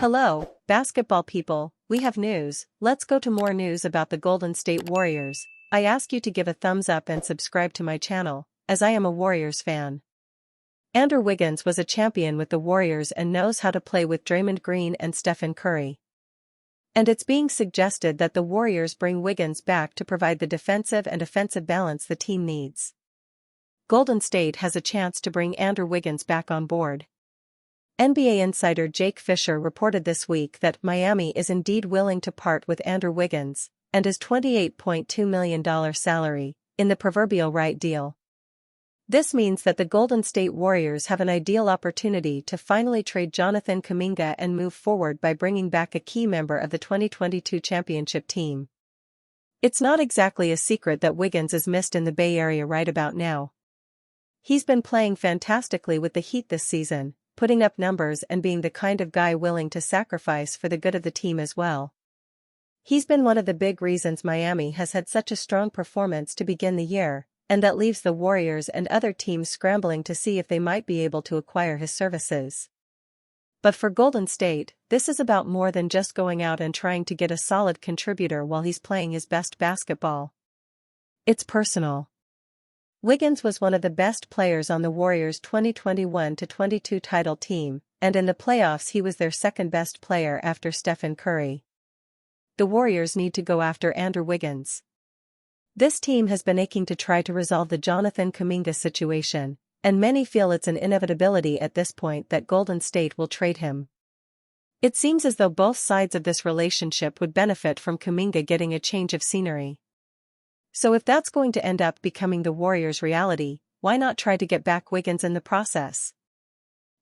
Hello, basketball people, we have news. Let's go to more news about the Golden State Warriors. I ask you to give a thumbs up and subscribe to my channel, as I am a Warriors fan. Andrew Wiggins was a champion with the Warriors and knows how to play with Draymond Green and Stephen Curry. And it's being suggested that the Warriors bring Wiggins back to provide the defensive and offensive balance the team needs. Golden State has a chance to bring Andrew Wiggins back on board. NBA insider Jake Fisher reported this week that Miami is indeed willing to part with Andrew Wiggins and his $28.2 million salary in the proverbial right deal. This means that the Golden State Warriors have an ideal opportunity to finally trade Jonathan Kuminga and move forward by bringing back a key member of the 2022 championship team. It's not exactly a secret that Wiggins is missed in the Bay Area right about now. He's been playing fantastically with the Heat this season, putting up numbers and being the kind of guy willing to sacrifice for the good of the team as well. He's been one of the big reasons Miami has had such a strong performance to begin the year, and that leaves the Warriors and other teams scrambling to see if they might be able to acquire his services. But for Golden State, this is about more than just going out and trying to get a solid contributor while he's playing his best basketball. It's personal. Wiggins was one of the best players on the Warriors' 2021-22 title team, and in the playoffs he was their second-best player after Stephen Curry. The Warriors need to go after Andrew Wiggins. This team has been aching to try to resolve the Jonathan Kuminga situation, and many feel it's an inevitability at this point that Golden State will trade him. It seems as though both sides of this relationship would benefit from Kuminga getting a change of scenery. So if that's going to end up becoming the Warriors' reality, why not try to get back Wiggins in the process?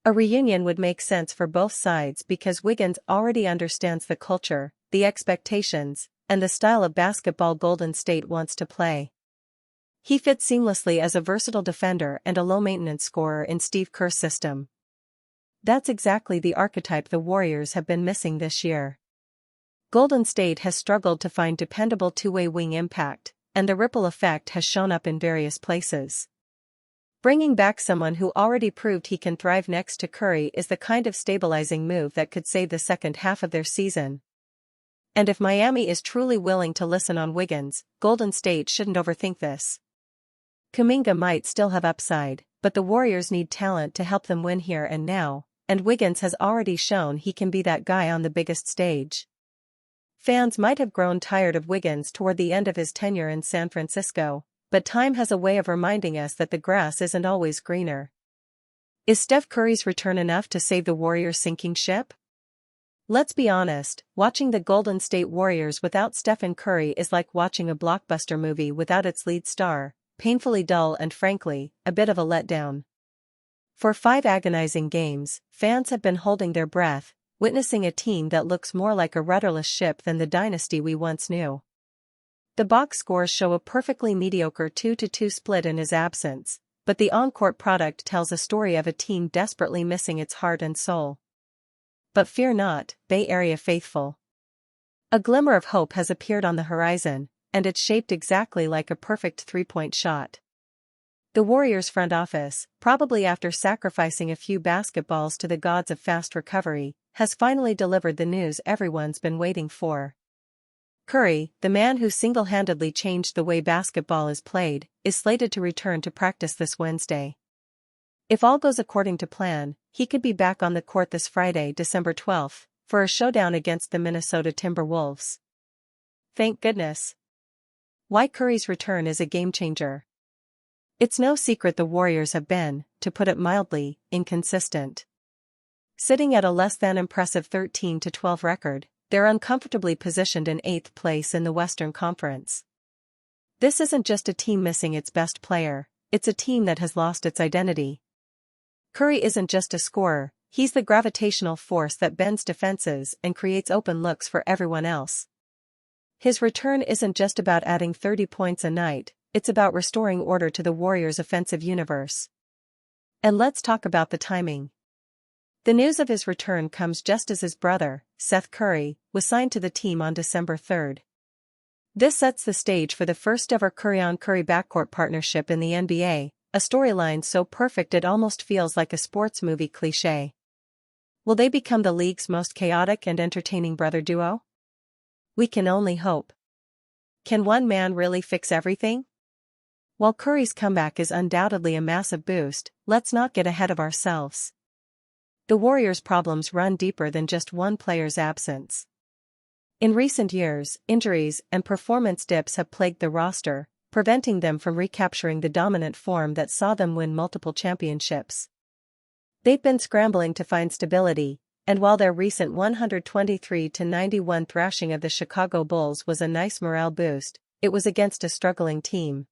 A reunion would make sense for both sides because Wiggins already understands the culture, the expectations, and the style of basketball Golden State wants to play. He fits seamlessly as a versatile defender and a low-maintenance scorer in Steve Kerr's system. That's exactly the archetype the Warriors have been missing this year. Golden State has struggled to find dependable two-way wing impact, and the ripple effect has shown up in various places. Bringing back someone who already proved he can thrive next to Curry is the kind of stabilizing move that could save the second half of their season. And if Miami is truly willing to listen on Wiggins, Golden State shouldn't overthink this. Kuminga might still have upside, but the Warriors need talent to help them win here and now, and Wiggins has already shown he can be that guy on the biggest stage. Fans might have grown tired of Wiggins toward the end of his tenure in San Francisco, but time has a way of reminding us that the grass isn't always greener. Is Steph Curry's return enough to save the Warriors' sinking ship? Let's be honest, watching the Golden State Warriors without Stephen Curry is like watching a blockbuster movie without its lead star, painfully dull and frankly, a bit of a letdown. For 5 agonizing games, fans have been holding their breath, witnessing a team that looks more like a rudderless ship than the dynasty we once knew. The box scores show a perfectly mediocre 2-2 split in his absence, but the on-court product tells a story of a team desperately missing its heart and soul. But fear not, Bay Area faithful. A glimmer of hope has appeared on the horizon, and it's shaped exactly like a perfect three-point shot. The Warriors front office, probably after sacrificing a few basketballs to the gods of fast recovery, has finally delivered the news everyone's been waiting for. Curry, the man who single-handedly changed the way basketball is played, is slated to return to practice this Wednesday. If all goes according to plan, he could be back on the court this Friday, December 12th, for a showdown against the Minnesota Timberwolves. Thank goodness. Why Curry's return is a game-changer. It's no secret the Warriors have been, to put it mildly, inconsistent. Sitting at a less-than-impressive 13-12 record, they're uncomfortably positioned in 8th place in the Western Conference. This isn't just a team missing its best player, it's a team that has lost its identity. Curry isn't just a scorer, he's the gravitational force that bends defenses and creates open looks for everyone else. His return isn't just about adding 30 points a night, it's about restoring order to the Warriors' offensive universe. And let's talk about the timing. The news of his return comes just as his brother, Seth Curry, was signed to the team on December 3rd. This sets the stage for the first-ever Curry-on-Curry backcourt partnership in the NBA, a storyline so perfect it almost feels like a sports movie cliché. Will they become the league's most chaotic and entertaining brother duo? We can only hope. Can one man really fix everything? While Curry's comeback is undoubtedly a massive boost, let's not get ahead of ourselves. The Warriors' problems run deeper than just one player's absence. In recent years, injuries and performance dips have plagued the roster, preventing them from recapturing the dominant form that saw them win multiple championships. They've been scrambling to find stability, and while their recent 123-91 thrashing of the Chicago Bulls was a nice morale boost, it was against a struggling team.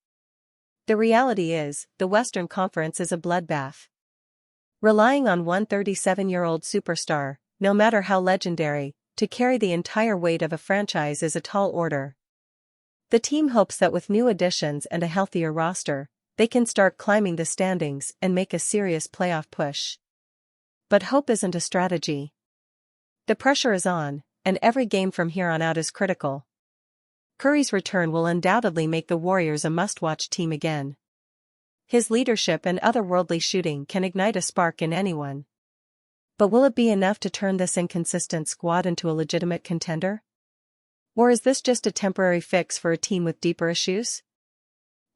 The reality is, the Western Conference is a bloodbath. Relying on one 37-year-old superstar, no matter how legendary, to carry the entire weight of a franchise is a tall order. The team hopes that with new additions and a healthier roster, they can start climbing the standings and make a serious playoff push. But hope isn't a strategy. The pressure is on, and every game from here on out is critical. Curry's return will undoubtedly make the Warriors a must-watch team again. His leadership and otherworldly shooting can ignite a spark in anyone. But will it be enough to turn this inconsistent squad into a legitimate contender? Or is this just a temporary fix for a team with deeper issues?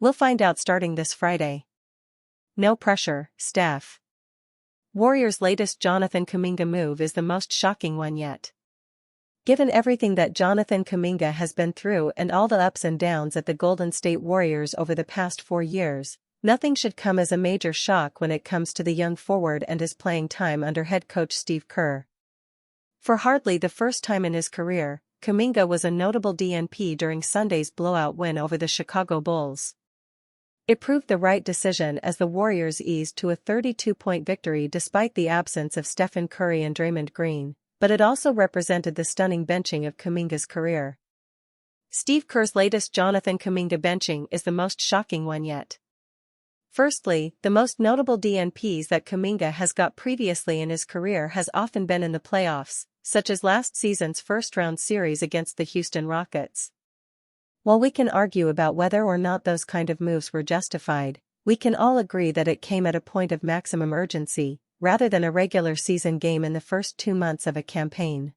We'll find out starting this Friday. No pressure, Steph. Warriors' latest Jonathan Kuminga move is the most shocking one yet. Given everything that Jonathan Kuminga has been through and all the ups and downs at the Golden State Warriors over the past 4 years, nothing should come as a major shock when it comes to the young forward and his playing time under head coach Steve Kerr. For hardly the first time in his career, Kuminga was a notable DNP during Sunday's blowout win over the Chicago Bulls. It proved the right decision as the Warriors eased to a 32-point victory despite the absence of Stephen Curry and Draymond Green, but it also represented the stunning benching of Kuminga's career. Steve Kerr's latest Jonathan Kuminga benching is the most shocking one yet. Firstly, the most notable DNPs that Kuminga has got previously in his career has often been in the playoffs, such as last season's first-round series against the Houston Rockets. While we can argue about whether or not those kind of moves were justified, we can all agree that it came at a point of maximum urgency, rather than a regular season game in the first 2 months of a campaign.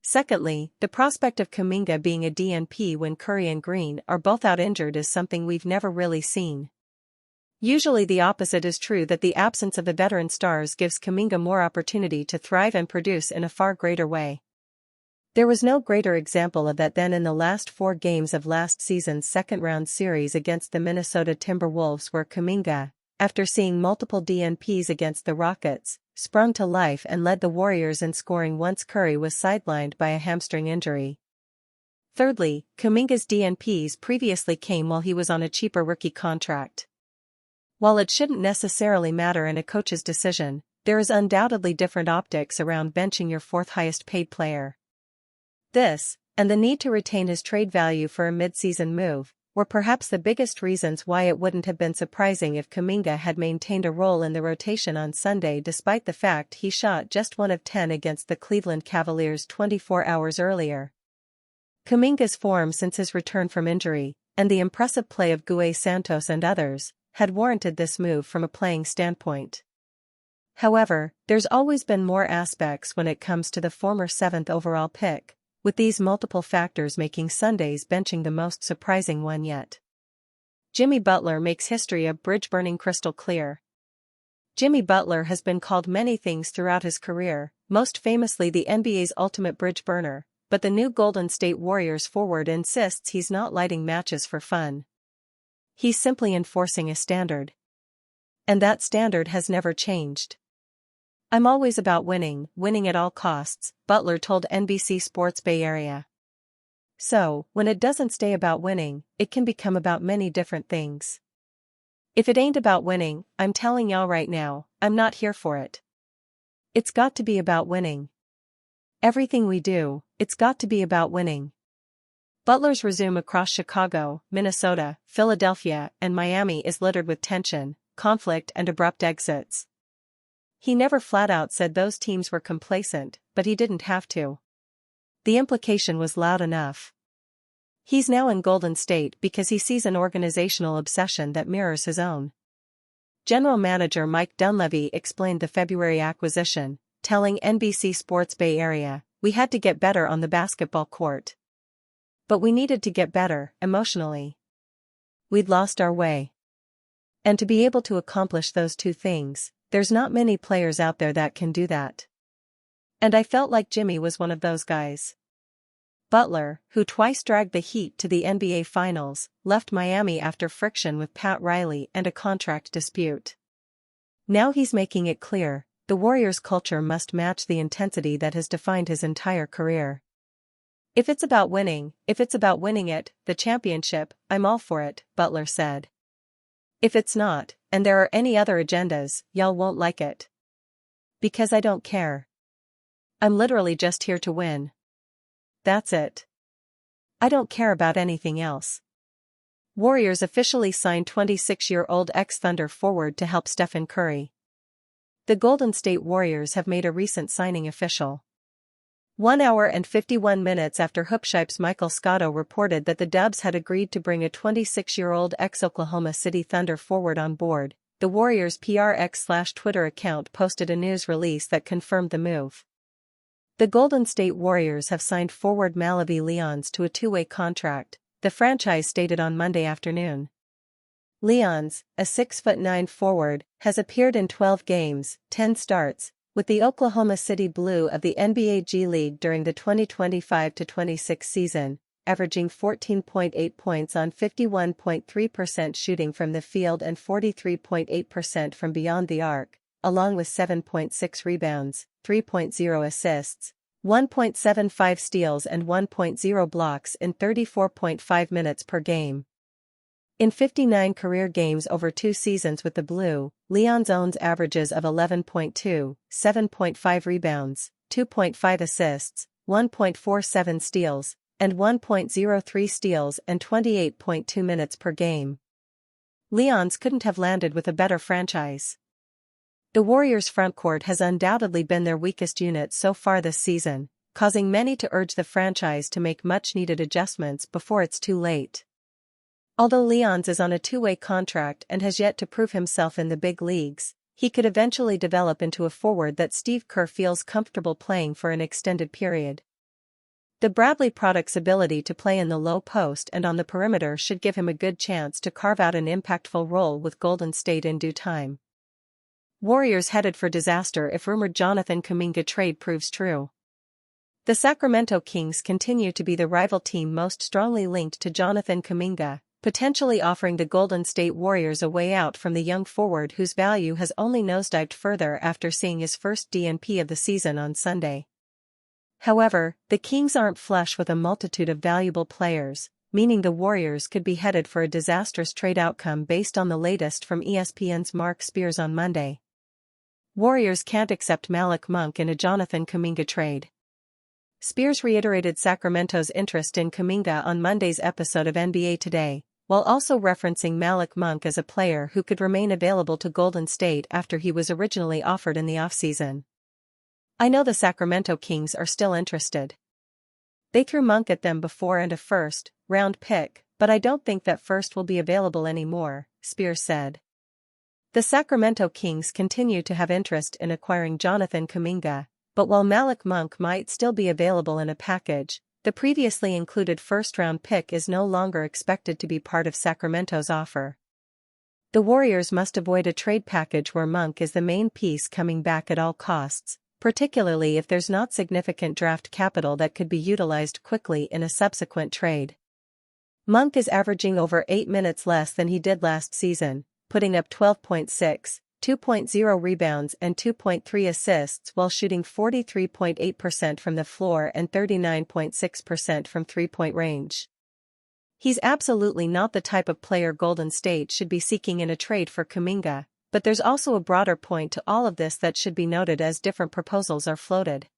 Secondly, the prospect of Kuminga being a DNP when Curry and Green are both out injured is something we've never really seen. Usually the opposite is true, that the absence of the veteran stars gives Kuminga more opportunity to thrive and produce in a far greater way. There was no greater example of that than in the last 4 games of last season's second-round series against the Minnesota Timberwolves, where Kuminga, after seeing multiple DNPs against the Rockets, sprung to life and led the Warriors in scoring once Curry was sidelined by a hamstring injury. Thirdly, Kuminga's DNPs previously came while he was on a cheaper rookie contract. While it shouldn't necessarily matter in a coach's decision, there is undoubtedly different optics around benching your 4th highest paid player. This, and the need to retain his trade value for a mid-season move, were perhaps the biggest reasons why it wouldn't have been surprising if Kuminga had maintained a role in the rotation on Sunday, despite the fact he shot just 1 of 10 against the Cleveland Cavaliers 24 hours earlier. Kuminga's form since his return from injury, and the impressive play of Gue Santos and others, had warranted this move from a playing standpoint. However, there's always been more aspects when it comes to the former 7th overall pick, with these multiple factors making Sunday's benching the most surprising one yet. Jimmy Butler makes history of bridge burning crystal clear. Jimmy Butler has been called many things throughout his career, most famously the NBA's ultimate bridge burner, but the new Golden State Warriors forward insists he's not lighting matches for fun. He's simply enforcing a standard. And that standard has never changed. "I'm always about winning at all costs," Butler told NBC Sports Bay Area. So, when it doesn't stay about winning, it can become about many different things. If it ain't about winning, I'm telling y'all right now, I'm not here for it. It's got to be about winning. Everything we do, it's got to be about winning. Butler's resume across Chicago, Minnesota, Philadelphia, and Miami is littered with tension, conflict, and abrupt exits. He never flat out said those teams were complacent, but he didn't have to. The implication was loud enough. He's now in Golden State because he sees an organizational obsession that mirrors his own. General Manager Mike Dunleavy explained the February acquisition, telling NBC Sports Bay Area, "We had to get better on the basketball court. But we needed to get better, emotionally. We'd lost our way. And to be able to accomplish those two things, there's not many players out there that can do that. And I felt like Jimmy was one of those guys." Butler, who twice dragged the Heat to the NBA Finals, left Miami after friction with Pat Riley and a contract dispute. Now he's making it clear, the Warriors' culture must match the intensity that has defined his entire career. If it's about winning it, the championship, I'm all for it," Butler said. "If it's not, and there are any other agendas, y'all won't like it. Because I don't care. I'm literally just here to win. That's it. I don't care about anything else." Warriors officially signed 26-year-old ex-Thunder forward to help Stephen Curry. The Golden State Warriors have made a recent signing official. 1 hour and 51 minutes after Hoopshype's Michael Scotto reported that the Dubs had agreed to bring a 26-year-old ex-Oklahoma City Thunder forward on board, the Warriors' PRX/Twitter account posted a news release that confirmed the move. The Golden State Warriors have signed forward Malavi Leons to a two-way contract, the franchise stated on Monday afternoon. Leons, a 6'9" forward, has appeared in 12 games, 10 starts, with the Oklahoma City Blue of the NBA G League during the 2025-26 season, averaging 14.8 points on 51.3% shooting from the field and 43.8% from beyond the arc, along with 7.6 rebounds, 3.0 assists, 1.75 steals and 1.0 blocks in 34.5 minutes per game. In 59 career games over 2 seasons with the Blue, Leon's owns averages of 11.2, 7.5 rebounds, 2.5 assists, 1.47 steals, and 1.03 steals and 28.2 minutes per game. Leon's couldn't have landed with a better franchise. The Warriors' frontcourt has undoubtedly been their weakest unit so far this season, causing many to urge the franchise to make much-needed adjustments before it's too late. Although Leons is on a two-way contract and has yet to prove himself in the big leagues, he could eventually develop into a forward that Steve Kerr feels comfortable playing for an extended period. The Bradley product's ability to play in the low post and on the perimeter should give him a good chance to carve out an impactful role with Golden State in due time. Warriors headed for disaster if rumored Jonathan Kuminga trade proves true. The Sacramento Kings continue to be the rival team most strongly linked to Jonathan Kuminga, potentially offering the Golden State Warriors a way out from the young forward whose value has only nosedived further after seeing his first DNP of the season on Sunday. However, the Kings aren't flush with a multitude of valuable players, meaning the Warriors could be headed for a disastrous trade outcome based on the latest from ESPN's Mark Spears on Monday. Warriors can't accept Malik Monk in a Jonathan Kuminga trade. Spears reiterated Sacramento's interest in Kuminga on Monday's episode of NBA Today, while also referencing Malik Monk as a player who could remain available to Golden State after he was originally offered in the offseason. "I know the Sacramento Kings are still interested. They threw Monk at them before and a first-round pick, but I don't think that first will be available anymore," Spears said. The Sacramento Kings continue to have interest in acquiring Jonathan Kuminga, but while Malik Monk might still be available in a package, the previously included first-round pick is no longer expected to be part of Sacramento's offer. The Warriors must avoid a trade package where Monk is the main piece coming back at all costs, particularly if there's not significant draft capital that could be utilized quickly in a subsequent trade. Monk is averaging over 8 minutes less than he did last season, putting up 12.6, 2.0 rebounds and 2.3 assists while shooting 43.8% from the floor and 39.6% from three-point range. He's absolutely not the type of player Golden State should be seeking in a trade for Kuminga, but there's also a broader point to all of this that should be noted as different proposals are floated.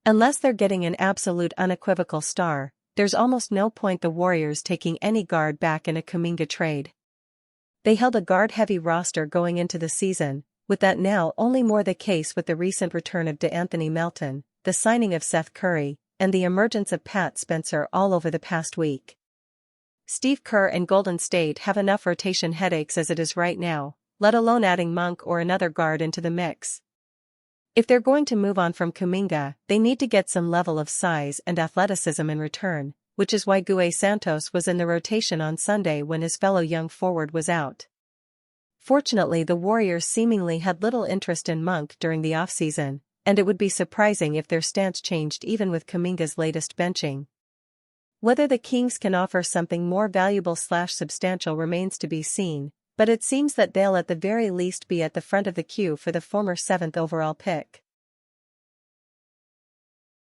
Unless they're getting an absolute unequivocal star, there's almost no point the Warriors taking any guard back in a Kuminga trade. They held a guard-heavy roster going into the season, with that now only more the case with the recent return of DeAnthony Melton, the signing of Seth Curry, and the emergence of Pat Spencer all over the past week. Steve Kerr and Golden State have enough rotation headaches as it is right now, let alone adding Monk or another guard into the mix. If they're going to move on from Kuminga, they need to get some level of size and athleticism in return, which is why Gue Santos was in the rotation on Sunday when his fellow young forward was out. Fortunately, the Warriors seemingly had little interest in Monk during the offseason, and it would be surprising if their stance changed even with Kuminga's latest benching. Whether the Kings can offer something more valuable/substantial remains to be seen, but it seems that they'll at the very least be at the front of the queue for the former 7th overall pick.